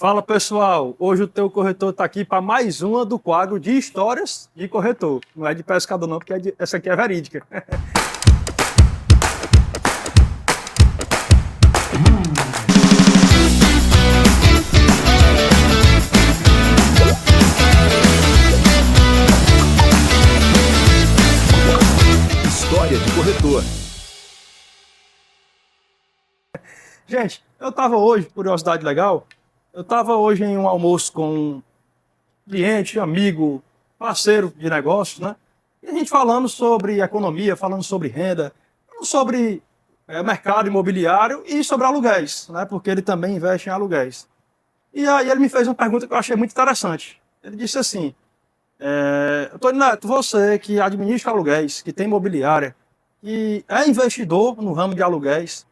Fala pessoal, hoje o teu corretor está aqui para mais uma do quadro de histórias de corretor. Não é de pescador não, porque essa aqui é verídica. História de corretor. Gente, eu estava hoje, curiosidade legal, eu estava hoje em um almoço com um cliente, amigo, parceiro de negócios, né? E a gente falando sobre economia, falando sobre renda, falando sobre mercado imobiliário e sobre aluguéis, né? Porque ele também investe em aluguéis. E aí ele me fez uma pergunta que eu achei muito interessante. Ele disse assim, Antônio Neto, você que administra aluguéis, que tem imobiliária, que é investidor no ramo de aluguéis,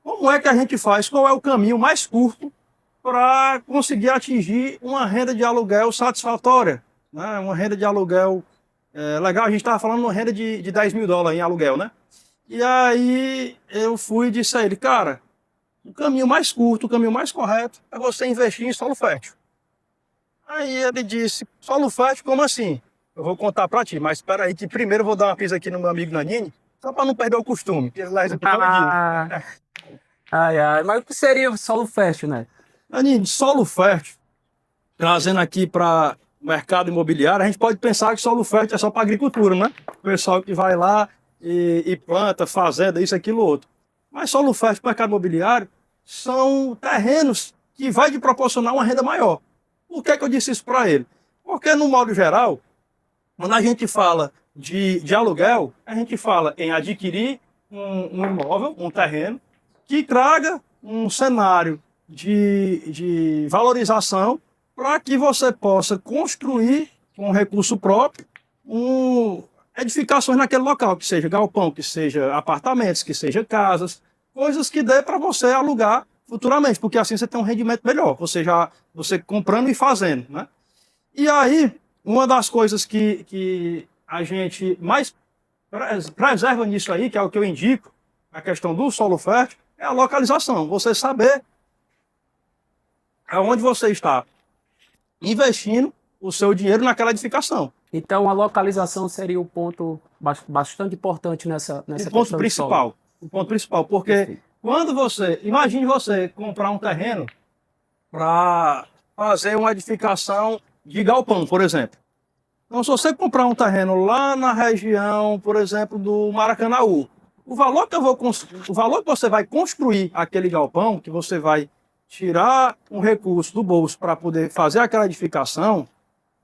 como é que a gente faz? Qual é o caminho mais curto para conseguir atingir uma renda de aluguel satisfatória, né? Uma renda de aluguel legal. A gente estava falando de uma renda de $10.000 em aluguel, né? E aí eu fui e disse a ele, cara, o caminho mais curto, o caminho mais correto é você investir em solo fértil. Aí ele disse, solo fértil, como assim? Eu vou contar para ti, mas espera aí que primeiro eu vou dar uma pisa aqui no meu amigo Nanini, só para não perder o costume, que ele leva aqui todo dia. Mas o que seria o solo fértil, né? Nanini, solo fértil, trazendo aqui para o mercado imobiliário, a gente pode pensar que solo fértil é só para agricultura, né? O pessoal que vai lá e planta, fazenda, isso, aquilo, outro. Mas solo fértil para o mercado imobiliário são terrenos que vai te proporcionar uma renda maior. Por que eu disse isso para ele? Porque, no modo geral, quando a gente fala de aluguel, a gente fala em adquirir um imóvel, um terreno, que traga um cenário de valorização para que você possa construir com recurso próprio edificações naquele local, que seja galpão, que seja apartamentos, que seja casas, coisas que dê para você alugar futuramente, porque assim você tem um rendimento melhor, você comprando e fazendo, né? E aí, uma das coisas que a gente mais preserva nisso aí, que é o que eu indico, a questão do solo fértil, é a localização. Você saber aonde você está investindo o seu dinheiro naquela edificação. Então, a localização seria o ponto bastante importante nessa O ponto questão de principal. solo. O ponto principal, porque Perfeito. quando imagine você comprar um terreno para fazer uma edificação de galpão, por exemplo. Então, se você comprar um terreno lá na região, por exemplo, do Maracanaú, o valor que você vai construir aquele galpão, que você vai tirar um recurso do bolso para poder fazer aquela edificação,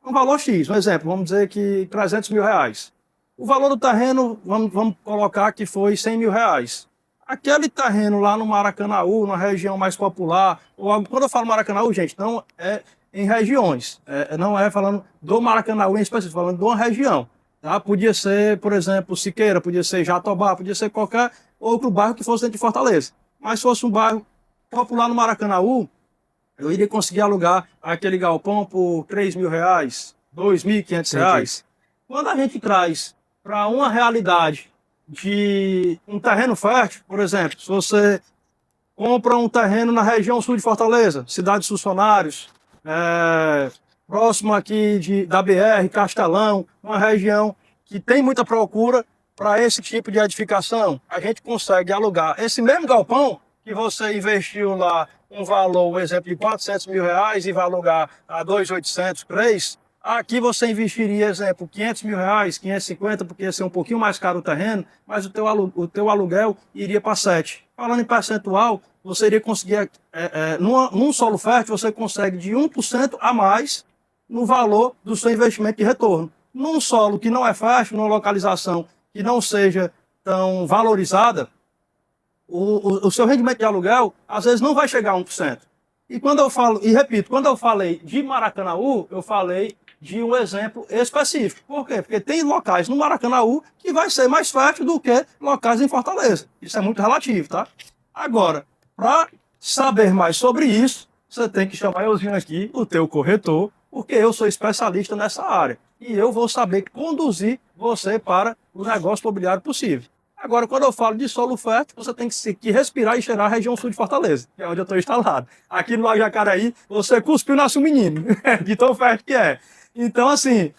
é um valor X. Um exemplo, vamos dizer que R$300.000. O valor do terreno, vamos colocar que foi R$100.000. Aquele terreno lá no Maracanaú, na região mais popular, ou quando eu falo Maracanaú, gente, não é em regiões, não é falando do Maracanaú em específico, falando de uma região. Tá? Podia ser, por exemplo, Siqueira, podia ser Jatobá, podia ser qualquer outro bairro que fosse dentro de Fortaleza. Mas se fosse um bairro popular no Maracanaú, eu iria conseguir alugar aquele galpão por R$3.000, R$2.500. Quando a gente traz para uma realidade de um terreno fértil, por exemplo, se você compra um terreno na região sul de Fortaleza, cidade dos funcionários, próximo aqui da BR, Castelão, uma região que tem muita procura para esse tipo de edificação, a gente consegue alugar esse mesmo galpão que você investiu lá um valor, um exemplo de R$400.000 e vai alugar a 2.800, 3. Aqui você investiria, exemplo, R$500.000, 550, porque ia ser um pouquinho mais caro o terreno, mas o teu aluguel iria para 7. Falando em percentual, você iria conseguir, num solo fértil, você consegue de 1% a mais no valor do seu investimento de retorno. Num solo que não é fértil, numa localização que não seja tão valorizada, o seu rendimento de aluguel, às vezes, não vai chegar a 1%. E quando eu falo, e repito, quando eu falei de Maracanaú, eu falei de um exemplo específico. Por quê? Porque tem locais no Maracanaú que vai ser mais fértil do que locais em Fortaleza. Isso é muito relativo, tá? Agora, para saber mais sobre isso, você tem que chamar euzinho aqui, o teu corretor, porque eu sou especialista nessa área. E eu vou saber conduzir você para o negócio imobiliário possível. Agora, quando eu falo de solo fértil, você tem que respirar e cheirar a região sul de Fortaleza, que é onde eu estou instalado. Aqui no Lago Jacaraí, você cuspiu, nasce um menino, de tão fértil que é. Então, assim,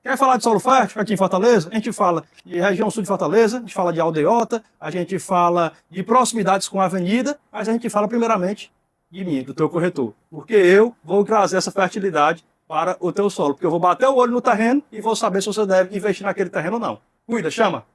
quer falar de solo fértil aqui em Fortaleza? A gente fala de região sul de Fortaleza, a gente fala de aldeota, a gente fala de proximidades com a avenida, mas a gente fala primeiramente de mim, do teu corretor. Porque eu vou trazer essa fertilidade para o teu solo, porque eu vou bater o olho no terreno e vou saber se você deve investir naquele terreno ou não. Cuida, chama!